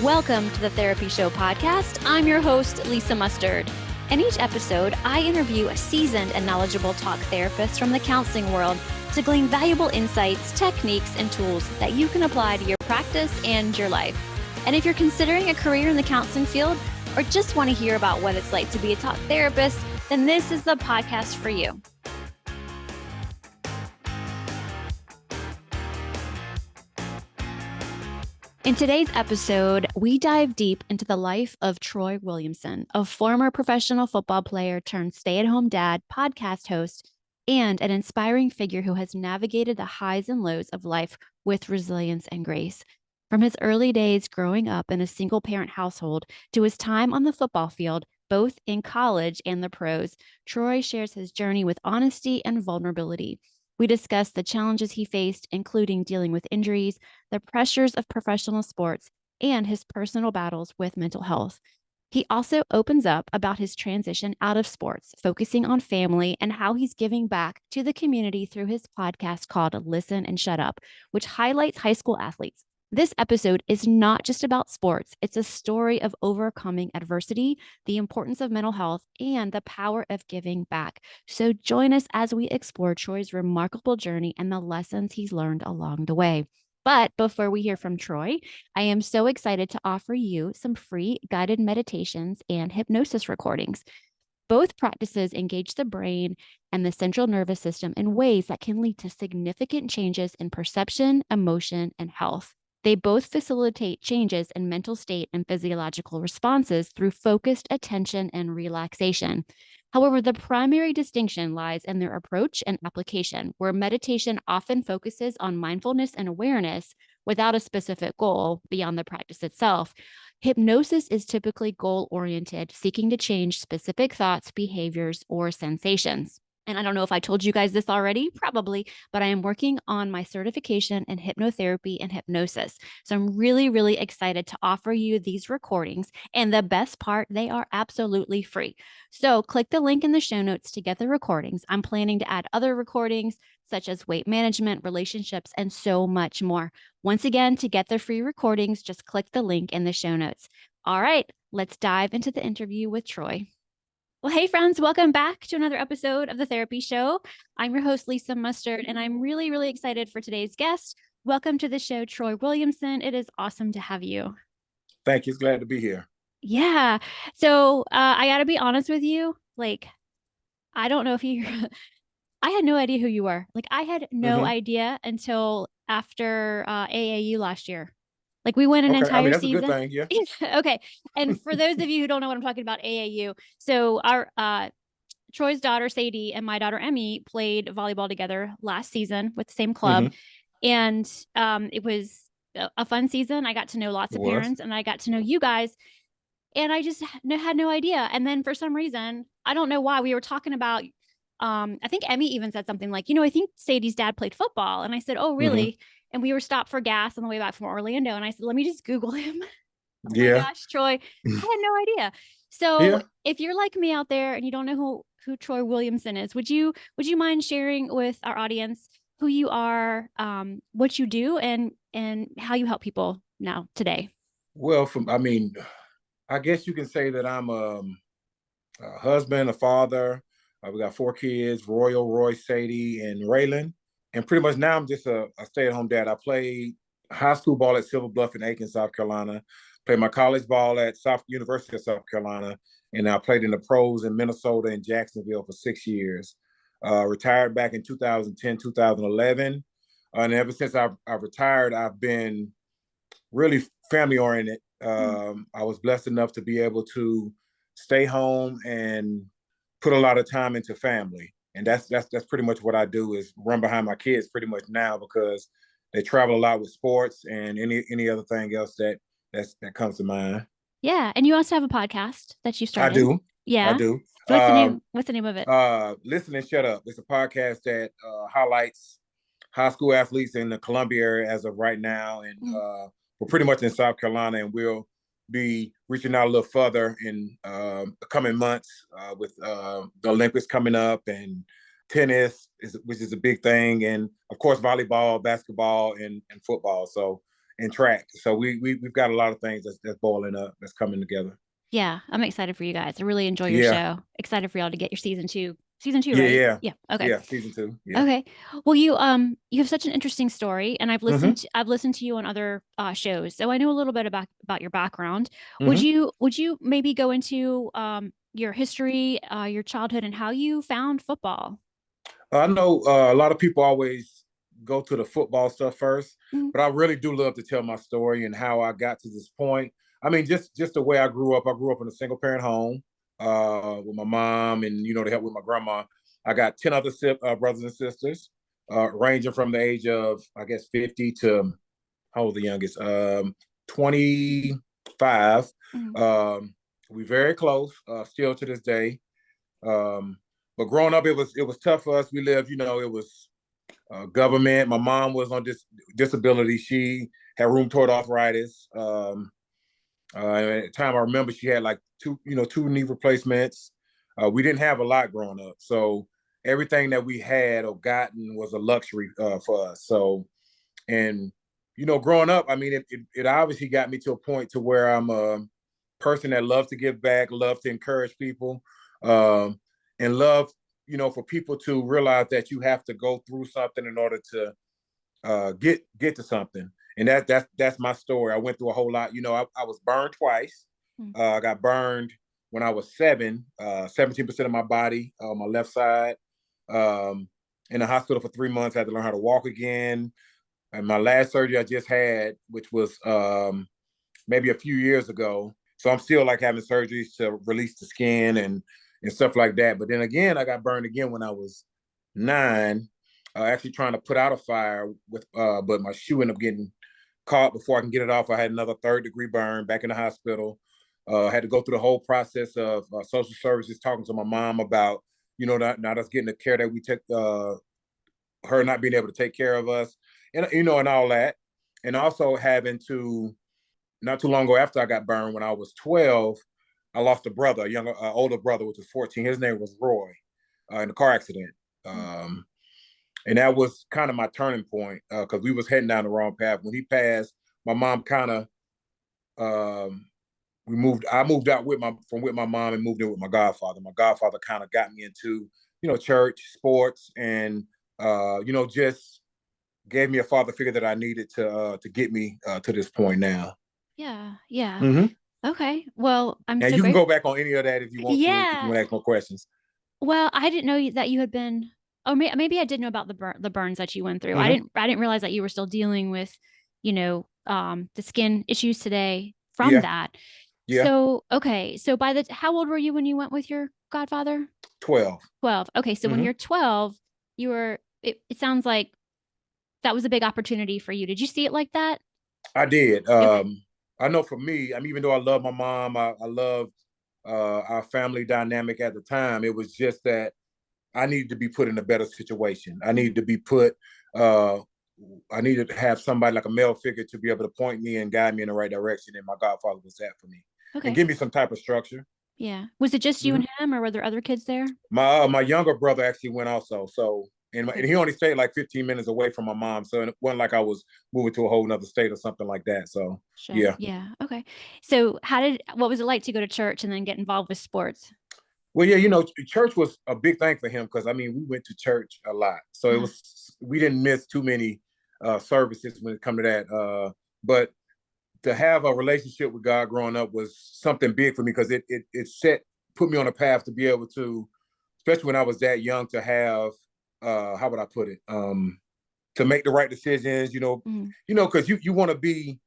Welcome to the Therapy Show podcast. I'm your host, Lisa Mustard. In each episode, I interview a seasoned and knowledgeable talk therapist from the counseling world to glean valuable insights, techniques, and tools that you can apply to your practice and your life. And if you're considering a career in the counseling field or just want to hear about what it's like to be a talk therapist, then this is the podcast for you. In today's episode, we dive deep into the life of Troy Williamson, a former professional football player turned stay-at-home dad, podcast host, and an inspiring figure who has navigated the highs and lows of life with resilience and grace. From his early days growing up in a single-parent household to his time on the football field, both in college and the pros, Troy shares his journey with honesty and vulnerability. We discuss the challenges he faced, including dealing with injuries, the pressures of professional sports, and his personal battles with mental health. He also opens up about his transition out of sports, focusing on family and how he's giving back to the community through his podcast called Listen and Shut Up, which highlights high school athletes. This episode is not just about sports. It's a story of overcoming adversity, the importance of mental health, and the power of giving back. So join us as we explore Troy's remarkable journey and the lessons he's learned along the way. But before we hear from Troy, I am so excited to offer you some free guided meditations and hypnosis recordings. Both practices engage the brain and the central nervous system in ways that can lead to significant changes in perception, emotion, and health. They both facilitate changes in mental state and physiological responses through focused attention and relaxation. However, the primary distinction lies in their approach and application, where meditation often focuses on mindfulness and awareness without a specific goal beyond the practice itself. Hypnosis is typically goal-oriented, seeking to change specific thoughts, behaviors, or sensations. And I don't know if I told you guys this already, probably, but I am working on my certification in hypnotherapy and hypnosis. So I'm really, really excited to offer you these recordings. And the best part, they are absolutely free. So click the link in the show notes to get the recordings. I'm planning to add other recordings such as weight management, relationships, and so much more. Once again, to get the free recordings, just click the link in the show notes. All right, let's dive into the interview with Troy. Well, hey, friends, welcome back to another episode of The Therapy Show. I'm your host, Lisa Mustard, and I'm really, really excited for today's guest. Welcome to the show, Troy Williamson. It is awesome to have you. Thank you. It's glad to be here. Yeah. So I got to be honest with you. I don't know if you, I had no idea who you were. I had no idea until after AAU last year. We went an Okay. entire That's season. A good thing, yeah. Okay. And for those of you who don't know what I'm talking about, AAU. So our Troy's daughter, Sadie, and my daughter, Emmy, played volleyball together last season with the same club. And it was a fun season. I got to know lots of parents and I got to know you guys. And I just had no idea. And then for some reason, I don't know why, we were talking about, I think Emmy even said something like, I think Sadie's dad played football. And I said, oh, really? And we were stopped for gas on the way back from Orlando. And I said, let me just Google him. Oh my gosh, Troy, I had no idea. So if you're like me out there and you don't know who Troy Williamson is, would you mind sharing with our audience who you are, what you do, and how you help people now today? Well, I guess you can say that I'm a husband, a father. We got 4 kids, Royal, Roy, Sadie, and Raylan. And pretty much now I'm just a stay-at-home dad. I played high school ball at Silver Bluff in Aiken, South Carolina. Played my college ball at University of South Carolina. And I played in the pros in Minnesota and Jacksonville for 6 years. Retired back in 2010, 2011. And ever since I've retired, I've been really family-oriented. I was blessed enough to be able to stay home and put a lot of time into family. And that's pretty much what I do, is run behind my kids pretty much now, because they travel a lot with sports and any other thing else that comes to mind. Yeah, and you also have a podcast that you started. I do. Yeah, I do. So what's the name? What's the name of it? Listen and Shut Up. It's a podcast that highlights high school athletes in the Columbia area as of right now, and we're pretty much in South Carolina, and we'll be reaching out a little further in the coming months with the Olympics coming up, and tennis, which is a big thing, and of course volleyball, basketball, and football. So and track. So we've got a lot of things that's boiling up, that's coming together. Yeah, I'm excited for you guys. I really enjoy your Yeah, show. Excited for y'all to get your season two. Season two, yeah, right? yeah, Yeah. Okay. yeah. Season 2. Yeah. Okay. Well, you have such an interesting story, and Mm-hmm. I've listened to you on other shows, so I know a little bit about your background. Mm-hmm. Would you maybe go into your history, your childhood, and how you found football? I know a lot of people always go to the football stuff first, Mm, but I really do love to tell my story and how I got to this point. I mean, just the way I grew up. I grew up in a single parent home with my mom, and to help with my grandma. I got 10 other brothers and sisters, ranging from the age of I guess 50 to how old the youngest? 25. mm, We very close, still to this day. Um, but growing up, it was tough for us. We lived, it was government. My mom was on disability. She had rheumatoid arthritis. At the time, I remember she had like two knee replacements. We didn't have a lot growing up, so everything that we had or gotten was a luxury for us. So, and growing up, I mean, it obviously got me to a point to where I'm a person that loves to give back, love to encourage people, um, and love, for people to realize that you have to go through something in order to get to something. And that's my story. I went through a whole lot. I was burned twice. mm. I got burned when I was 7, 17% of my body on my left side. Um, in the hospital for 3 months. I had to learn how to walk again. And my last surgery I just had, which was maybe a few years ago. So I'm still like having surgeries to release the skin and stuff like that. But then again, I got burned again when I was 9, actually trying to put out a fire but my shoe ended up getting caught before I can get it off. I had another 3rd-degree burn back in the hospital. I had to go through the whole process of social services, talking to my mom about, not us getting the care that we took, her not being able to take care of us, and all that. And also having to, not too long ago after I got burned, when I was 12, I lost a brother, a younger, older brother, which was 14. His name was Roy, in a car accident. Um, and that was kind of my turning point, because we was heading down the wrong path. When he passed, my mom kind of, um, I moved out with my mom and moved in with my godfather. My godfather kind of got me into, church, sports, and just gave me a father figure that I needed to get me to this point now. Yeah, yeah. Mm-hmm. Okay. Well, I'm And so you can grateful. go back on any of that if you want to, if you Yeah. want to ask more questions. Well, I didn't know that you had been. Oh, maybe I did know about the burns that you went through. Mm-hmm. I didn't realize that you were still dealing with, the skin issues today from Yeah, that. yeah. So, okay. So how old were you when you went with your godfather? 12. 12. Okay. So when Mm-hmm. you're 12, it sounds like that was a big opportunity for you. Did you see it like that? I did. Okay. I know for me, I mean, even though I love my mom, I love our family dynamic at the time. It was just that I needed to be put in a better situation. I Mhm. needed to be put. Uh, I needed to have somebody like a male figure to be able to point me and guide me in the right direction. And my godfather was that for me, and Okay. give me some type of structure. Yeah. Was it just you Mm-hmm. and him, or were there other kids there? My younger brother actually went also. So and Okay. he only stayed like 15 minutes away from my mom. So it wasn't like I was moving to a whole nother state or something like that. So Sure. yeah. Yeah. Okay. So what was it like to go to church and then get involved with sports? Well, yeah, church was a big thing for him because I mean we went to church a lot. So Uh-huh. we didn't miss too many services when it come to that. But to have a relationship with God growing up was something big for me because it put me on a path to be able to, especially when I was that young, to have how would I put it, to make the right decisions. Mhm. Because you want to be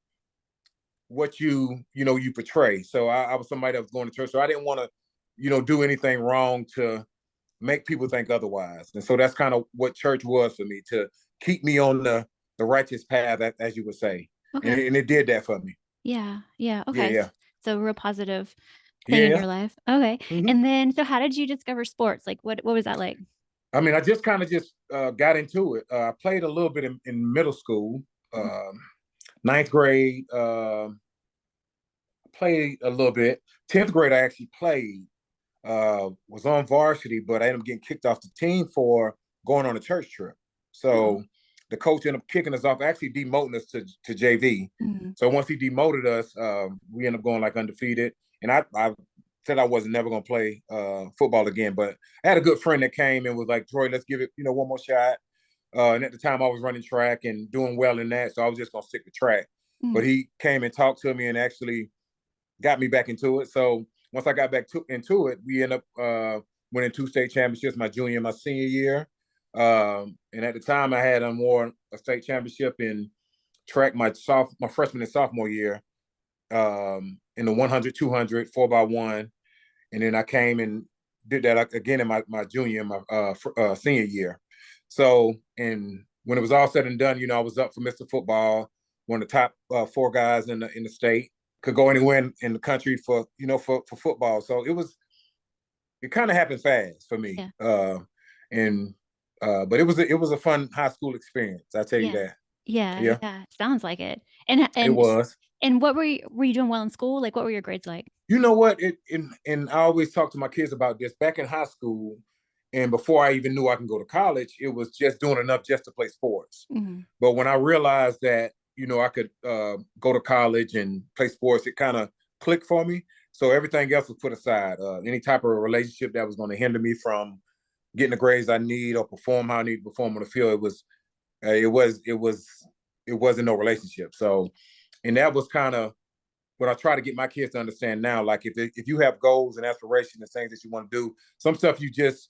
what you portray. So I was somebody that was going to church, so I didn't want to do anything wrong to make people think otherwise. And so that's kind of what church was for me, to keep me on the righteous path, as you would say, and Okay. it did that for me. Yeah. Yeah. Yeah, Okay. yeah. So a real positive thing in Yeah. your life. Okay. Hmm. And then, so how did you discover sports? Like, what was that like? I mean, I just kind of just got into it. I played a little bit in middle school, Mhm. ninth grade. Played a little bit. 10th grade, I actually played. Was on varsity, but I ended up getting kicked off the team for going on a church trip. Oh. So the coach ended up kicking us off, actually demoting us to JV. Mm-hmm. So once he demoted us, we ended up going like undefeated. And I said I wasn't never going to play football again. But I had a good friend that came and was like, Troy, let's give it, one more shot. And at the time I was running track and doing well in that. So I was just going to stick to track. Mm-hmm. But he came and talked to me and actually got me back into it. So once I got back into it, we ended up winning 2 state championships my junior and my senior year. And at the time I had won a state championship in track my freshman and sophomore year in the 100, 200, 4x1. And then I came and did that again in my junior and my senior year. So, and when it was all said and done, I was up for Mr. Football, one of the top 4 guys in the state, could go anywhere in the country for football. So it kind of happened fast for me. Yeah. But it was a fun high school experience. I tell you that. Yeah. Sounds like it. And it was. And what were you doing well in school? Like, what were your grades like? You know what? And I always talk to my kids about this. Back in high school, and before I even knew I can go to college, it was just doing enough just to play sports. Mm-hmm. But when I realized that, I could go to college and play sports, it kind of clicked for me. So everything else was put aside. Any type of relationship that was going to hinder me from getting the grades I need or perform how I need to perform on the field, it wasn't no relationship. So, and that was kind of what I try to get my kids to understand now. Like if you have goals and aspirations and things that you want to do, some stuff you just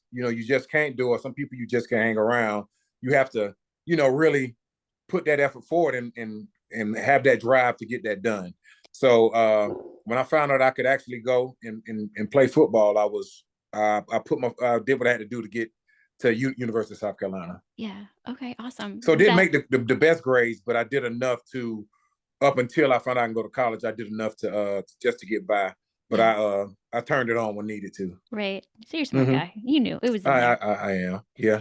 can't do, or some people you just can't hang around. You have to, really put that effort forward and have that drive to get that done. So when I found out I could actually go and play football, I did what I had to do to get to University of South Carolina. Yeah. Okay. Awesome. So I didn't make the best grades, but I did enough to, up until I found out I can go to college, I did enough to just to get by. But I turned it on when needed to. Right. So you're a smart guy. You knew it was in there. I am. Yeah.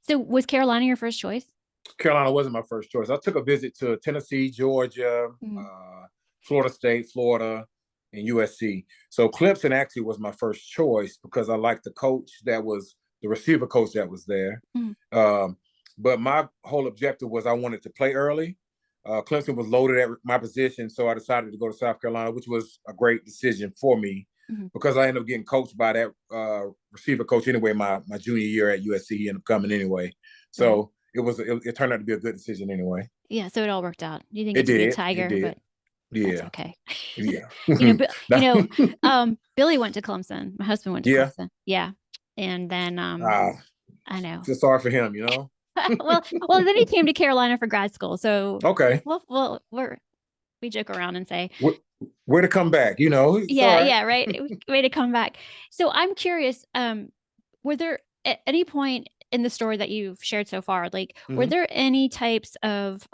So was Carolina your first choice? Carolina wasn't my first choice. I took a visit to Tennessee, Georgia, Florida State, Florida, and USC. So Clemson actually was my first choice because I liked the coach the receiver coach that was there. But my whole objective was I wanted to play early. Clemson was loaded at my position, so I decided to go to South Carolina, which was a great decision for me because I ended up getting coached by that receiver coach anyway. My junior year at USC, he ended up coming anyway. So it turned out to be a good decision anyway. Yeah, so it all worked out. You didn't get to be a Tiger, but that's okay. Yeah. Billy went to Clemson. My husband went to Clemson. Yeah. And then I know. Just sorry for him, well, then he came to Carolina for grad school. So okay. Well, we joke around and say where to come back, Yeah, right. Way to come back. So I'm curious, were there at any point in the story that you've shared so far, like were there any types of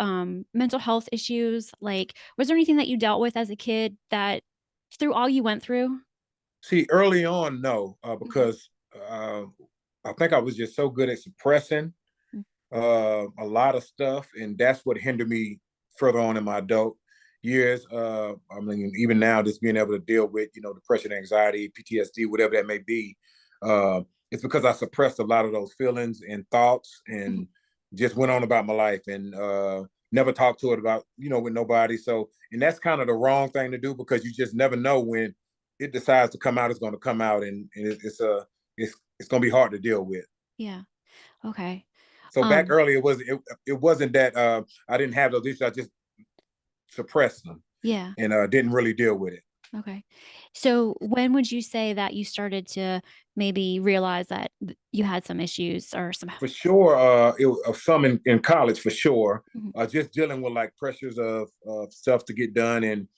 mental health issues? Like, was there anything that you dealt with as a kid that through all you went through? See, early on, no, because I think I was just so good at suppressing a lot of stuff, and that's what hindered me further on in my adult years. I mean, even now, just being able to deal with, depression, anxiety, PTSD, whatever that may be, it's because I suppressed a lot of those feelings and thoughts and just went on about my life and never talked to it about, with nobody. So, and that's kind of the wrong thing to do because you just never know when it decides to come out, it's going to come out, and it's going to be hard to deal with. Yeah. Okay. So back early, it wasn't that I didn't have those issues. I just suppressed them. Yeah. And didn't really deal with it. Okay. So when would you say that you started to maybe realize that you had some issues or some? For sure, some in college, for sure. Just dealing with like pressures of stuff to get done and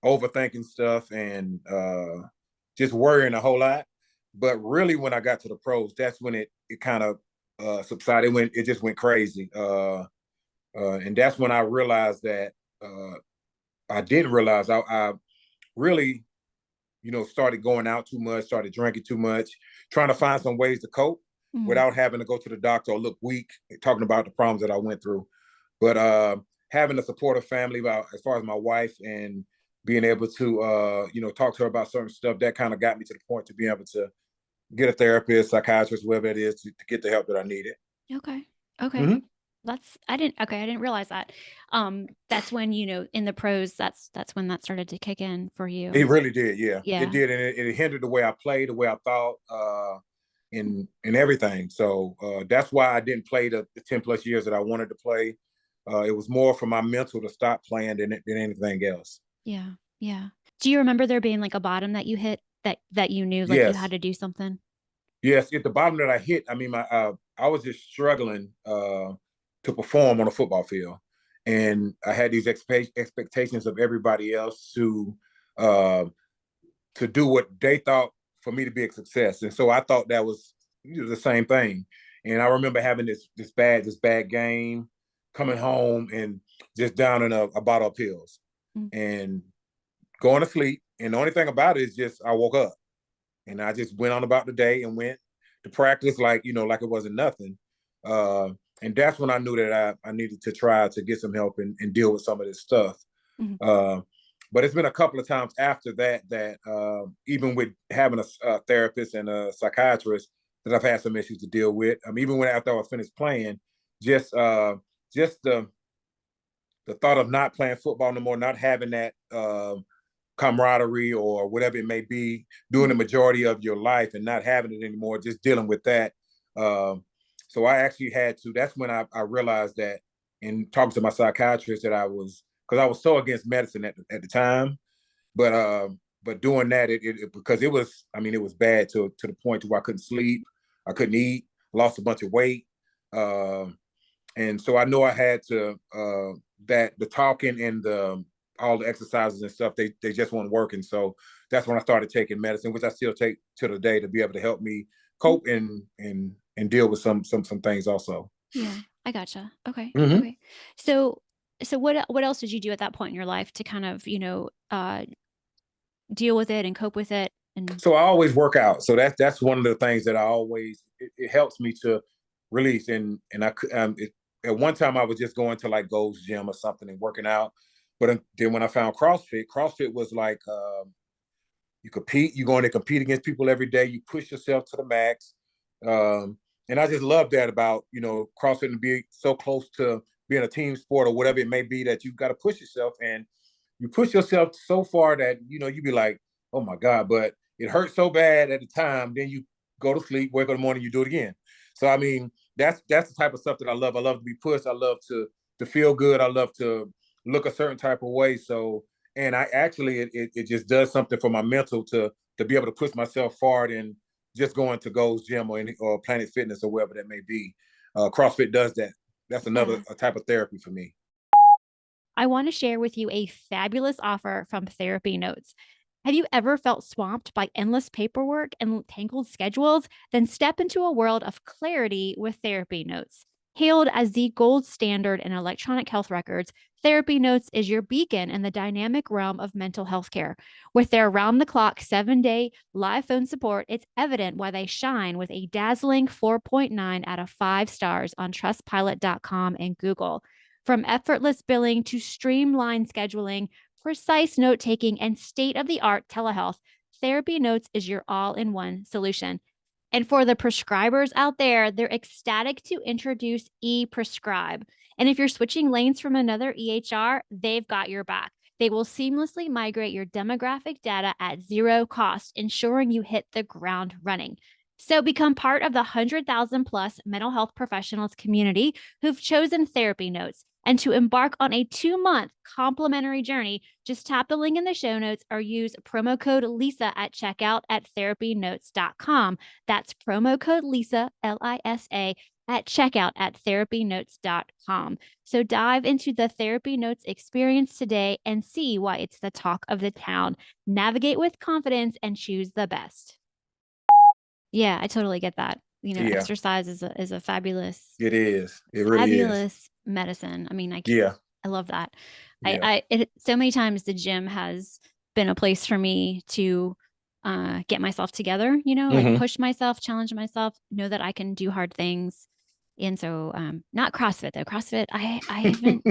overthinking stuff and just worrying a whole lot. But really, when I got to the pros, that's when it kind of subsided. It just went crazy, and that's when I realized that I didn't realize I really, started going out too much, started drinking too much, trying to find some ways to cope without having to go to the doctor or look weak, talking about the problems that I went through. But having a supportive family, as far as my wife, and being able to, talk to her about certain stuff, that kind of got me to the point to be able to get a therapist, psychiatrist, whatever it is, to get the help that I needed. Okay. I didn't realize that. That's when, in the pros, that's when that started to kick in for you. It really did, yeah. It Yeah. did, and it hindered the way I played, the way I thought, in everything. So that's why I didn't play the 10 plus years that I wanted to play. It was more for my mental to stop playing than anything else. Yeah. Yeah. Do you remember there being like a bottom that you hit that you knew like you had Yes, to do something? yes. At the bottom that I hit, I mean, I was just struggling to perform on a football field, and I had these expectations of everybody else uh, to do what they thought for me to be a success. And so I thought that was the same thing. And I remember having this bad game, coming home and just downing a bottle of pills Mm. and going to sleep. And the only thing about it is just I woke up and I just went on about the day and went to practice like it wasn't nothing. Uh, and that's when I knew that I needed to try to get some help and deal with some of this stuff. Mhm. Uh, but it's been a couple of times after that even with having a therapist and a psychiatrist that I've had some issues to deal with. Even when after I was finished playing, just just the thought of not playing football no more, not having that camaraderie or whatever it may be, doing the Mhm. majority of your life and not having it anymore, just dealing with that. Um, so I actually had to. That's when I realized that in talking to my psychiatrist that because I was so against medicine at the time, but doing that because it was it was bad to the point to where I couldn't sleep, I couldn't eat, lost a bunch of weight. Um, and so I know I had to that the talking and the all the exercises and stuff they just weren't working. So that's when I started taking medicine, which I still take to the day to be able to help me Mhm. cope and deal with some things also. Yeah, I gotcha. Okay. Mm-hmm. Okay. So what else did you do at that point in your life to kind of, deal with it and cope with it? And So I always work out. So that's one of the things that I always it helps me to release. And at one time I was just going to like Gold's Gym or something and working out, but then when I found CrossFit was like you compete, you go in and compete against people every day. You push yourself to the max. And I just love that about, CrossFit and be so close to being a team sport or whatever it may be that you've got to push yourself. And you push yourself so far that, you be like, oh my God, but it hurts so bad at the time. Then you go to sleep, wake up in the morning, you do it again. So, that's the type of stuff that I love. I love to be pushed. I love to feel good. I love to look a certain type of way. So, and I actually it just does something for my mental to be able to push myself forward and just going to Gold's Gym or Planet Fitness or wherever that may be. CrossFit does that. That's another yeah. a type of therapy for me. I want to share with you a fabulous offer from Therapy Notes. Have you ever felt swamped by endless paperwork and tangled schedules? Then step into a world of clarity with Therapy Notes. Hailed as the gold standard in electronic health records, Therapy Notes is your beacon in the dynamic realm of mental health care. With their round the clock 7-day live phone support, it's evident why they shine with a dazzling 4.9 out of 5 stars on trustpilot.com and Google. From effortless billing to streamlined scheduling, precise note taking, and state of the art telehealth, Therapy Notes is your all in one solution. And for the prescribers out there, they're ecstatic to introduce ePrescribe. And if you're switching lanes from another EHR, they've got your back. They will seamlessly migrate your demographic data at zero cost, ensuring you hit the ground running. So become part of the 100,000 plus mental health professionals community who've chosen Therapy Notes. And to embark on a 2-month complimentary journey, just tap the link in the show notes or use promo code Lisa at checkout at therapynotes.com. That's promo code Lisa, Lisa, at checkout at therapynotes.com. So dive into the Therapy Notes experience today and see why it's the talk of the town. Navigate with confidence and choose the best. Yeah, I totally get that. Yeah, Exercise is a fabulous, it is. It really is. fabulous medicine. I mean, Yeah, I love that. yeah. So many times the gym has been a place for me to get myself together, like Hmm. push myself, challenge myself, know that I can do hard things. And so, not CrossFit though. CrossFit, I haven't,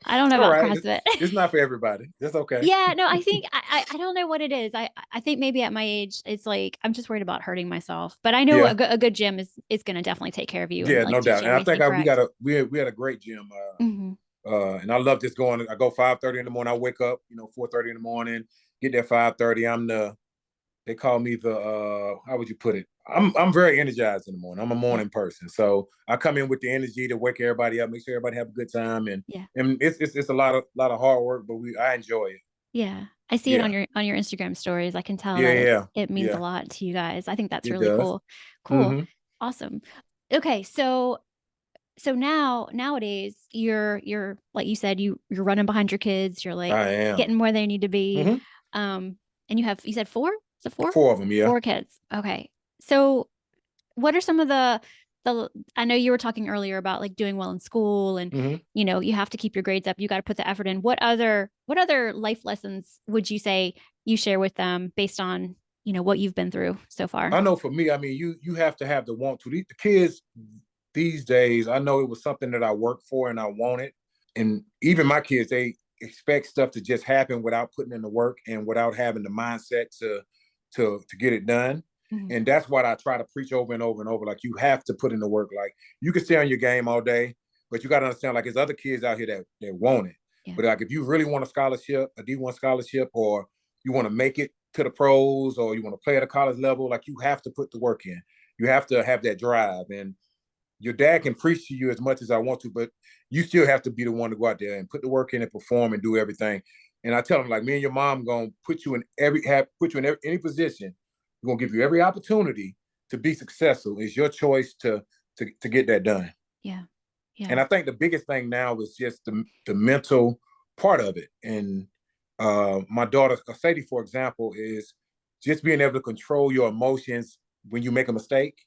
I don't know All about right. CrossFit. It's not for everybody. That's okay. Yeah, no, I think I don't know what it is. I think maybe at my age, it's like I'm just worried about hurting myself. But I know Yeah. a good gym is going to definitely take care of you and Yeah, like no teach doubt. you And I think everything we correct. we had a great gym. Hmm. And I love just going. I go 5:30 in the morning. I wake up, 4:30 in the morning. Get there 5:30. They call me the how would you put it? I'm very energized in the morning. I'm a Yeah, morning person, so I come in with the energy to wake everybody up, make sure everybody have a good time, and yeah, it's a lot of hard work, but I enjoy it. yeah. I see it Yeah, on your Instagram stories. I can tell yeah, that yeah, it means a yeah. lot to you guys. I think that's It really does. cool. Cool. Mm-hmm. Awesome. Okay, so nowadays you're like you said you're running behind your kids. You're like I am. getting where they need to be. Mm-hmm. And you said four? Is it four? Four of them. Yeah. Four kids. Okay. So what are some of the I know you were talking earlier about like doing well in school and Mm-hmm. you have to keep your grades up. You got to put the effort in. What other life lessons would you say you share with them based on, what you've been through so far? I know for me, I mean, you have to have the want to. The kids these days, I know it was something that I worked for and I wanted. And even my kids, they expect stuff to just happen without putting in the work and without having the mindset to get it done. Mhm. And that's what I try to preach over and over and over. Like you have to put in the work. Like you can stay on your game all day, but you got to understand, like there's other kids out here that want it. Yeah. But like if you really want a scholarship, a D1 scholarship, or you want to make it to the pros, or you want to play at a college level, like you have to put the work in. You have to have that drive. And your dad can preach to you as much as I want to, but you still have to be the one to go out there and put the work in and perform and do everything. And I tell them, like, me and your mom gonna put you in any position. We're gonna give you every opportunity to be successful. It's your choice to get that done. Yeah. And Yeah. I think the biggest thing now is just the mental part of it. And my daughter Sadie, for example, is just being able to control your emotions when you make a mistake.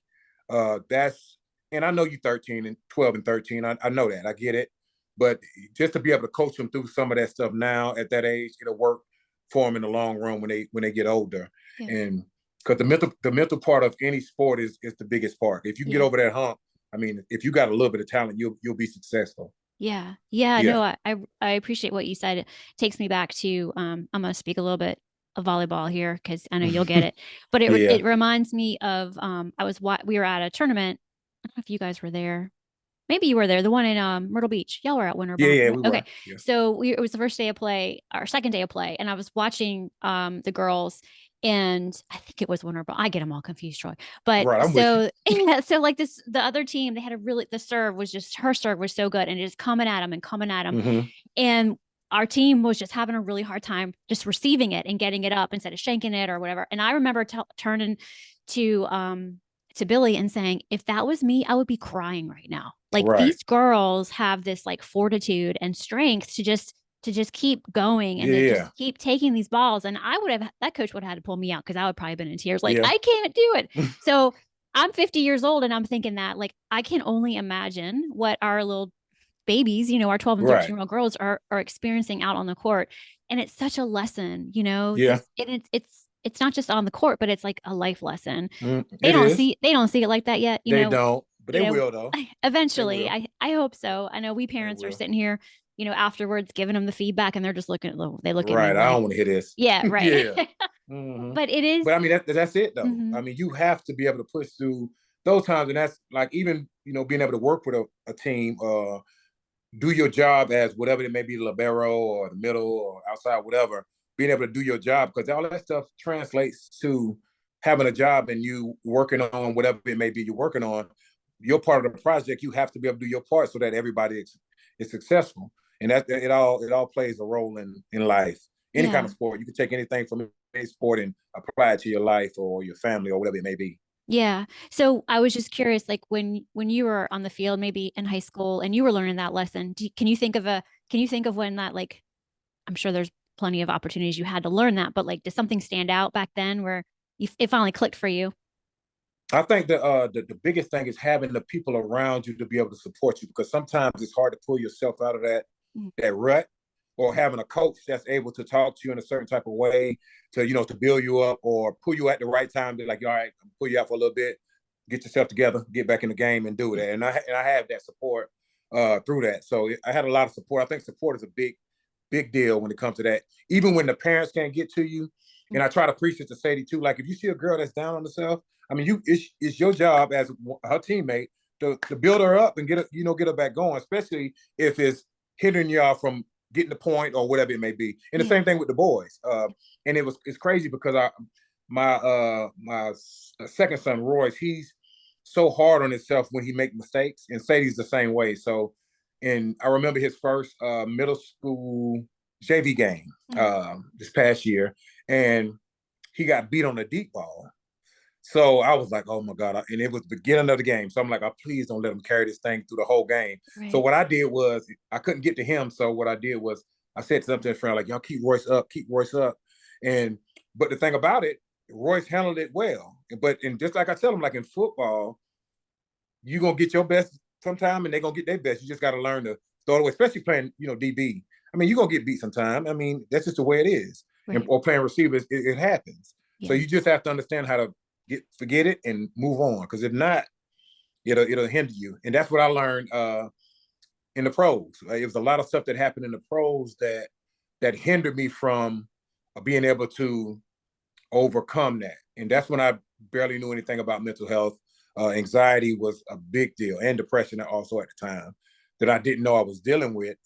That's and I know you 13 and 12 and 13. I know that. I get it. But just to be able to coach them through some of that stuff now at that age, it'll work for them in the long run when they get older. Yeah. And because the mental part of any sport is the biggest part. If you can get Yeah. over that hump, I mean, if you got a little bit of talent, you'll be successful. Yeah. Yeah. Yeah. No, I appreciate what you said. It takes me back to I'm gonna speak a little bit of volleyball here because I know you'll get it. But Yeah. it reminds me of we were at a tournament. I don't know if you guys were there. Maybe you were there, the one in Myrtle Beach. Y'all were at Yeah, Winterbond, yeah, right? we Okay. were. Yeah. So it was the first day of play, our second day of play, and I was watching the girls, and I think it was Winterbond. I get them all confused, Troy. But Right, I'm with you. so yeah, so like the other team, they had the serve was just her serve was so good, and just coming at them and coming at them, Hmm. and our team was just having a really hard time just receiving it and getting it up instead of shanking it or whatever. And I remember turning to Billy and saying, if that was me, I would be crying right now. Like Right. these girls have this like fortitude and strength to just keep going and Yeah, to yeah, just keep taking these balls. And that coach would have had to pull me out because I would probably been in tears, like, yeah. I can't do it. So I'm 50 years old and I'm thinking that like I can only imagine what our little babies, our 12 and Right. 13-year-old girls are experiencing out on the court. And it's such a lesson, Yeah. just and it's not just on the court, but it's like a life lesson. It is. They don't see it like that yet, They don't, but you they know, will though. They eventually. will. I hope so. I know we They parents are will. sitting here, afterwards giving them the feedback and they're just they look at me Right. I like, don't want to hear this. yeah, right. Yeah. Hmm. But it is. But I mean, that's it though. Mhm. I mean, you have to be able to push through those times, and that's like even being able to work with a team, do your job as whatever it may be, the libero or the middle or outside, whatever. Being able to do your job because all that stuff translates to having a job and you working on whatever it may be you're working on. You're part of the project. You have to be able to do your part so that everybody is successful, and that it all plays a role in life. Any kind Yeah. of sport, you can take anything from any sport and apply it to your life or your family or whatever it may be. Yeah. So I was just curious, like when you were on the field, maybe in high school, and you were learning that lesson, can you think of when that, like, I'm sure there's plenty of opportunities you had to learn that, but like, does something stand out back then where it finally clicked for you? I think the biggest thing is having the people around you to be able to support you because sometimes it's hard to pull yourself out of Mhm. that rut or having a coach that's able to talk to you in a certain type of way to build you up or pull you at the right time to like, all right, pull you out for a little bit, get yourself together, get back in the game and do Yeah. that. And I have that support. through that. So I had a lot of support. I think support is a big deal when it comes to that. Even when the parents can't get to you, and I try to preach it to Sadie too. Like if you see a girl that's down on herself, I mean, it's your job as her teammate to build her up and get her back going, especially if it's hindering y'all from getting the point or whatever it may be. And the same thing with the boys. And it's crazy because my second son Royce, he's so hard on himself when he make mistakes, and Sadie's the same way. So, and I remember his first middle school JV game this past year, and he got beat on a deep ball. So I was like, oh my God. And it was the beginning of the game. So I'm like, oh, please don't let him carry this thing through the whole game. Right. So what I did was, I couldn't get to him. So what I did was, I said something to his friend, like, y'all keep Royce up. But the thing about it, Royce handled it well. And just like I tell him, like in football, you're going to get your best sometime and they're going to get their best. You just got to learn to throw it away, especially playing, DB. I mean, you're going to get beat sometime. I mean, that's just the way it is. Right. Or playing receivers, it happens. Yeah. So you just have to understand how to forget it and move on, because if not, it'll hinder you. And that's what I learned in the pros. It was a lot of stuff that happened in the pros that hindered me from being able to overcome that. And that's when I barely knew anything about mental health. Anxiety was a big deal, and depression also at the time, that I didn't know I was dealing with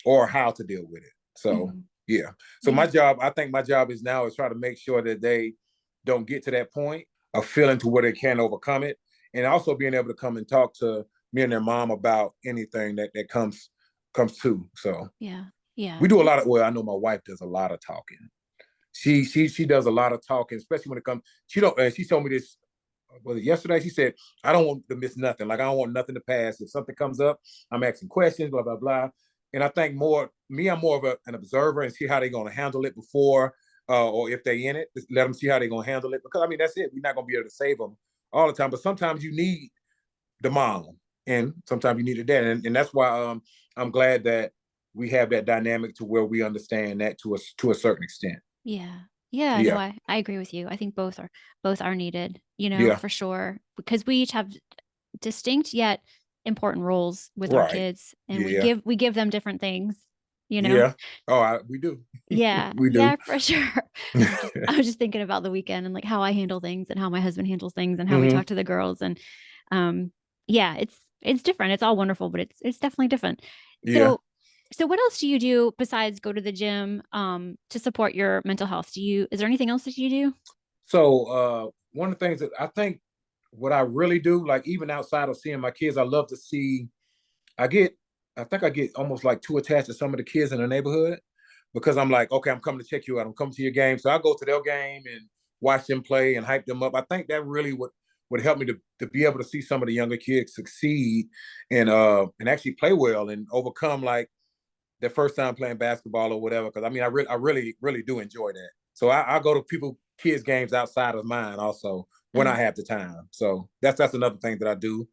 or how to deal with it. So yeah. So my job, I think my job is try to make sure that they don't get to that point of feeling to where they can't overcome it, and also being able to come and talk to me and their mom about anything that comes to. So yeah, we do a lot of. Well, I know my wife does a lot of talking. She does a lot of talking, especially when it comes. She told me this. Was it yesterday? She said, I don't want to miss nothing. Like I don't want nothing to pass. If something comes up, I'm asking questions, blah blah blah. And I think I'm more of an observer and see how they're going to handle it before. Or if they in it, just let them see how they're going to handle it. Because, I mean, that's it. We're not going to be able to save them all the time. But sometimes you need the mom, and sometimes you need the dad. And that's why I'm glad that we have that dynamic to where we understand that to a certain extent. Yeah. No, I agree with you. I think both are needed, for sure. Because we each have distinct yet important roles with our kids, and we give them different things. Yeah. Oh, we do. Yeah. We do. Yeah, for sure. I was just thinking about the weekend and like how I handle things and how my husband handles things and how we talk to the girls. And it's different. It's all wonderful, but it's definitely different. So what else do you do besides go to the gym to support your mental health? Is there anything else that you do? So one of the things that I think what I really do, like even outside of seeing my kids, I love to see, I think I get almost like too attached to some of the kids in the neighborhood, because I'm like, okay, I'm coming to check you out. I'm coming to your game. So I go to their game and watch them play and hype them up. I think that really would help me to be able to see some of the younger kids succeed and actually play well and overcome like their first time playing basketball or whatever. Because I mean, I really do enjoy that. So I go to kids games outside of mine also when I have the time. So that's another thing that I do.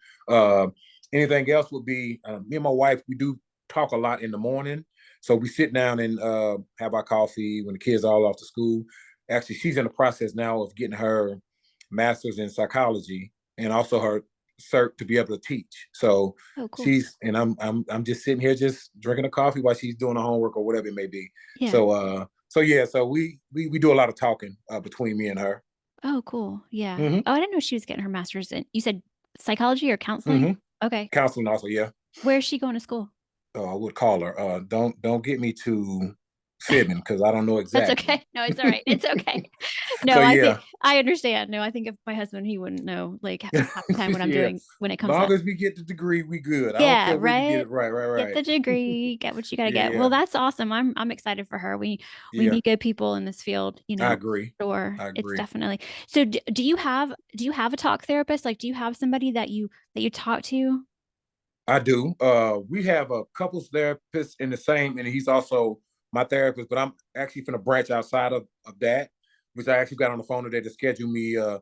Anything else would be me and my wife, we do talk a lot in the morning. So we sit down and have our coffee when the kids are all off to school. Actually, she's in the process now of getting her master's in psychology and also her cert to be able to teach. So cool. I'm just sitting here just drinking a coffee while she's doing her homework or whatever it may be. Yeah. So we do a lot of talking between me and her. Oh, cool. Yeah. Oh, I didn't know she was getting her master's in. You said psychology or counseling? Okay. Counseling also, yeah. Where's she going to school? Oh, I would call her. Don't get me too fibbing because I don't know exactly. That's okay. No, it's all right. It's okay. No, I think I understand. No, I think if my husband, he wouldn't know like half the time what I'm doing when it comes up. As long as we get the degree, we good. Yeah, I don't care right. We get it right. Get the degree, get what you got to get. Well, that's awesome. I'm excited for her. We need good people in this field. I agree. Sure, it's definitely. So, do you have a talk therapist? Like, do you have somebody that you talk to? I do. We have a couples therapist in the same, and he's also my therapist, but I'm actually going to branch outside of that, which I actually got on the phone today to schedule me, I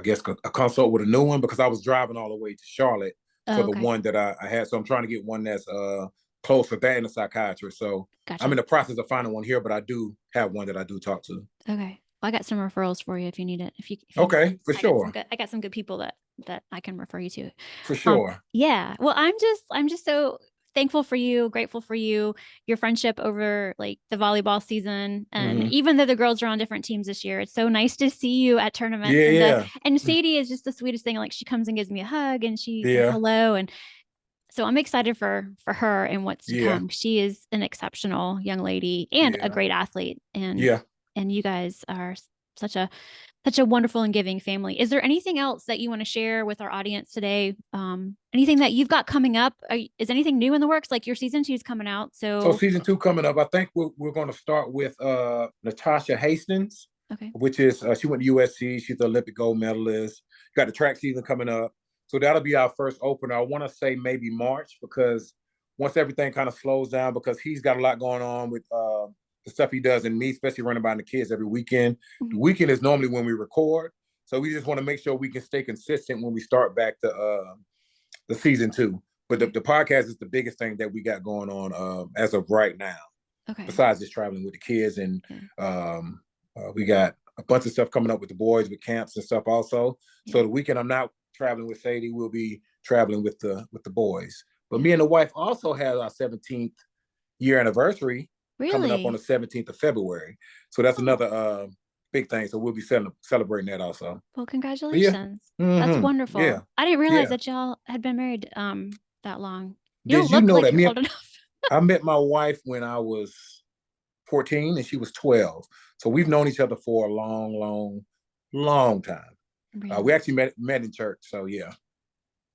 guess, a consult with a new one because I was driving all the way to Charlotte for the one that I had. So I'm trying to get one that's close for that and a psychiatrist. So I'm in the process of finding one here, but I do have one that I do talk to. Okay. Well, I got some referrals for you if you need it. If you okay, for sure. I got some good people that that I can refer you to. For sure. Yeah. Well, I'm just so thankful for you, grateful for you, your friendship over like the volleyball season. And Hmm. even though the girls are on different teams this year, it's so nice to see you at tournaments. Yeah, yeah, And Sadie is just the sweetest thing. Like she comes and gives me a hug and she says yeah, hello. And so I'm excited for her and what's to yeah, come. She is an exceptional young lady and a yeah, great athlete. yeah. And you guys are such a such a wonderful and giving family. Is there anything else that you want to share with our audience today? Anything that you've got coming up? Is anything new in the works? Like your season 2 is coming out. So So, season 2 coming up. I think we're going to start with Natasha Hastings, okay. which is she went to USC. She's the Olympic gold medalist. Got the track season coming up. So that'll be our first opener. I want to say maybe March, because once everything kind of slows down, because he's got a lot going on with the stuff he does, and me, especially running by the kids every weekend. The Mhm. weekend is normally when we record. So we just want to make sure we can stay consistent when we start back to the season 2. But Okay. the podcast is the biggest thing that we got going on as of right now, Okay. besides just traveling with the kids. And Yeah. we got a bunch of stuff coming up with the boys with camps and stuff also. Yeah. So the weekend I'm not traveling with Sadie, we'll be traveling with the boys. But Yeah. me and the wife also have our 17th year anniversary coming up on the Really? 17th of February. So that's Oh, another big thing. So we'll be celebrating that also. well, But yeah. congratulations. That's Mm-hmm. Yeah. wonderful. I didn't realize Yeah. that y'all had been married that long. You Did don't you look know like that you're old enough. I met my wife when I was 14 and she was 12. So we've known each other for a long, long, long time. We Really? actually met in church. So yeah,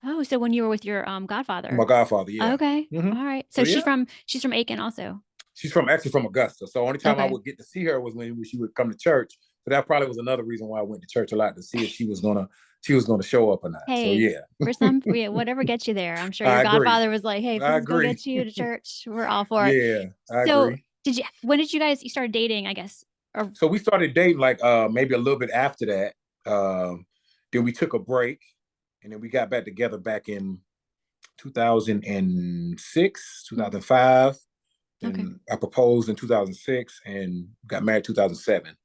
Oh, so when you were with your my godfather. godfather. Yeah. Okay. Hmm. All right. So So yeah, she's from Aiken also. she's from Augusta. So only time I Okay. would get to see her was when she would come to church. So that probably was another reason why I went to church a lot, to see if she was gonna show up or not. So Hey, yeah, for some, yeah, whatever gets you there. I'm sure your I agree. godfather was like, "Hey, if this I is gonna agree. get you to church, we're all for it." Yeah, I So, agree. when did you started dating, I guess? Or So we started dating like maybe a little bit after that. Then we took a break, and then we got back together back in 2006, mm, 2005. okay. Then I proposed in 2006 and got married 2007.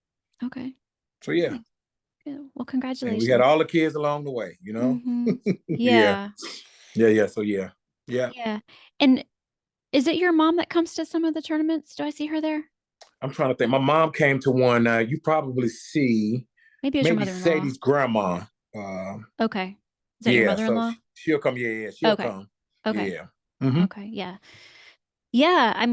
Okay. So yeah, Nice. Yeah. Well, and we had congratulations. all the kids along the way, Mm-hmm. Yeah, Yeah. yeah, yeah. So yeah, yeah. Yeah. And is it your mom that comes to some of the tournaments? Do I see her there? I'm trying to think. My mom came to one. You probably see Maybe it was your maybe mother-in-law. Sadie's grandma. Uh, Okay. Is that your yeah, so mother-in-law? she'll come. Yeah, yeah, she'll Okay. come. Okay. Yeah. Hmm. Okay. Yeah. Yeah. I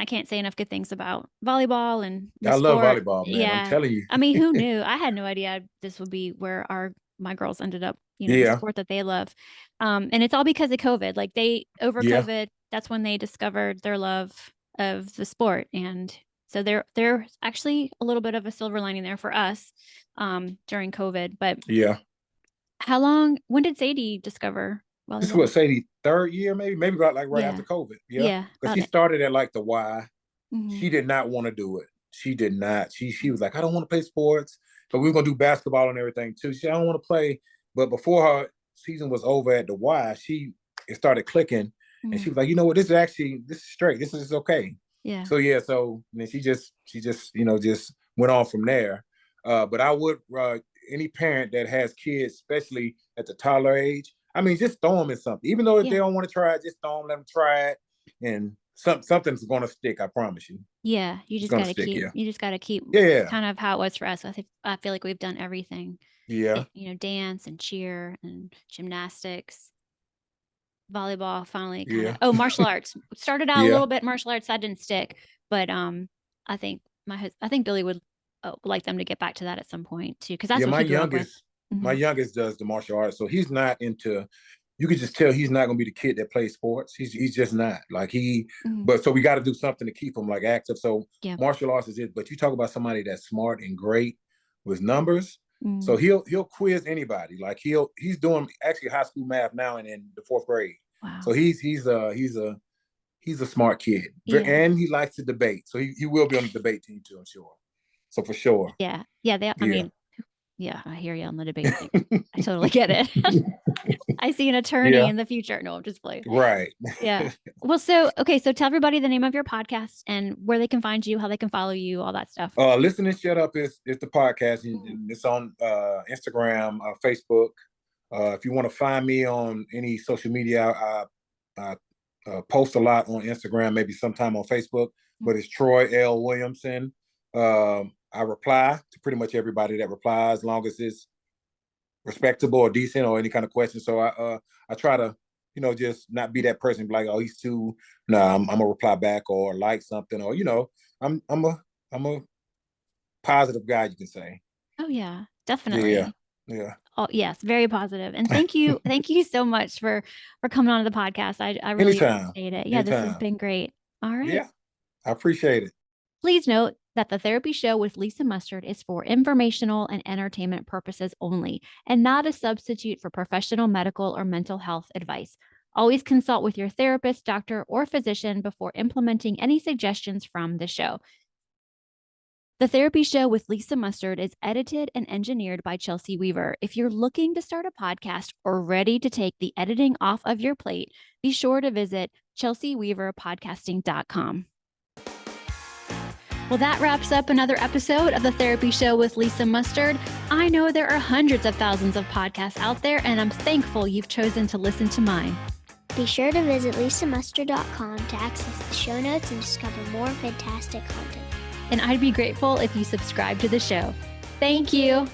can't say enough good things about volleyball and the I love sport. volleyball, man. I'm Yeah. telling you. I mean, who knew? I had no idea this would be where my girls ended up, the Yeah, sport that they love. And it's all because of COVID. Like over yeah, COVID, that's when they discovered their love of the sport. And so there's actually a little bit of a silver lining there for us during COVID. But yeah. when did Sadie discover This is volleyball? what Sadie third year, maybe about like right after Yeah. COVID. Yeah, Yeah. because she started at like the Y. Mhm. She did not want to do it. She did not. She was like, I don't want to play sports, but we were gonna do basketball and everything too. She said, I don't want to play. But before her season was over at the Y, it started clicking, and she Mhm. was like, you know what, this is straight. This is okay. Yeah. So yeah, so then she just went on from there. But I would any parent that has kids, especially at the toddler age, I mean, just throw them in something. Even though if they Yeah. don't want to try it, just throw them, let them try it, and something's gonna stick. I promise you, Yeah, it's gonna stick. Yeah, you just got to keep, it's yeah, kind of how it was for us. I feel like we've done everything, yeah, dance and cheer and gymnastics, volleyball, finally yeah, martial arts. Started out a yeah, little bit martial arts, that didn't stick, but I think I think Billy would like them to get back to that at some point too, because that's yeah. what he grew up with. My Hmm. youngest does the martial arts, so he's not into. You could just tell he's not gonna be the kid that plays sports. He's just not like he. Hmm. But so we got to do something to keep him like active. So Yeah. martial arts is it. But you talk about somebody that's smart and great with numbers. So Mm. he'll quiz anybody. Like he's doing actually high school math now and in the fourth grade. So Wow. he's a smart kid, Yeah. and he likes to debate. So he will be on the debate team too, I'm sure. So for sure, Yeah. Yeah. yeah, Yeah, I hear you on the debate thing. I totally get it. I see an attorney in the future. No, I'm just playing. Right. Yeah. Well, so tell everybody the name of your podcast and where they can find you, how they can follow you, all that stuff. Listen and Shut Up is the podcast, and it's on Instagram, Facebook. If you want to find me on any social media, I post a lot on Instagram, maybe sometime on Facebook, but it's Troy L. Williamson. I reply to pretty much everybody that replies, as long as it's respectable or decent or any kind of question. So I try to, just not be that person, be like, oh, he's too. No, I'm gonna reply back or like something, or I'm a positive guy, you can say. Oh yeah, definitely. Yeah. Oh yes, very positive. And thank you so much for coming on to the podcast. I really Anytime. appreciate it. Yeah, this has been great. All right. Yeah, I appreciate it. Please note that the Therapy Show with Lisa Mustard is for informational and entertainment purposes only, and not a substitute for professional medical or mental health advice. Always consult with your therapist, doctor, or physician before implementing any suggestions from the show. The Therapy Show with Lisa Mustard is edited and engineered by Chelsea Weaver. If you're looking to start a podcast or ready to take the editing off of your plate, be sure to visit chelseaweaverpodcasting.com. Well, that wraps up another episode of the Therapy Show with Lisa Mustard. I know there are hundreds of thousands of podcasts out there, and I'm thankful you've chosen to listen to mine. Be sure to visit lisamustard.com to access the show notes and discover more fantastic content. And I'd be grateful if you subscribe to the show. Thank you.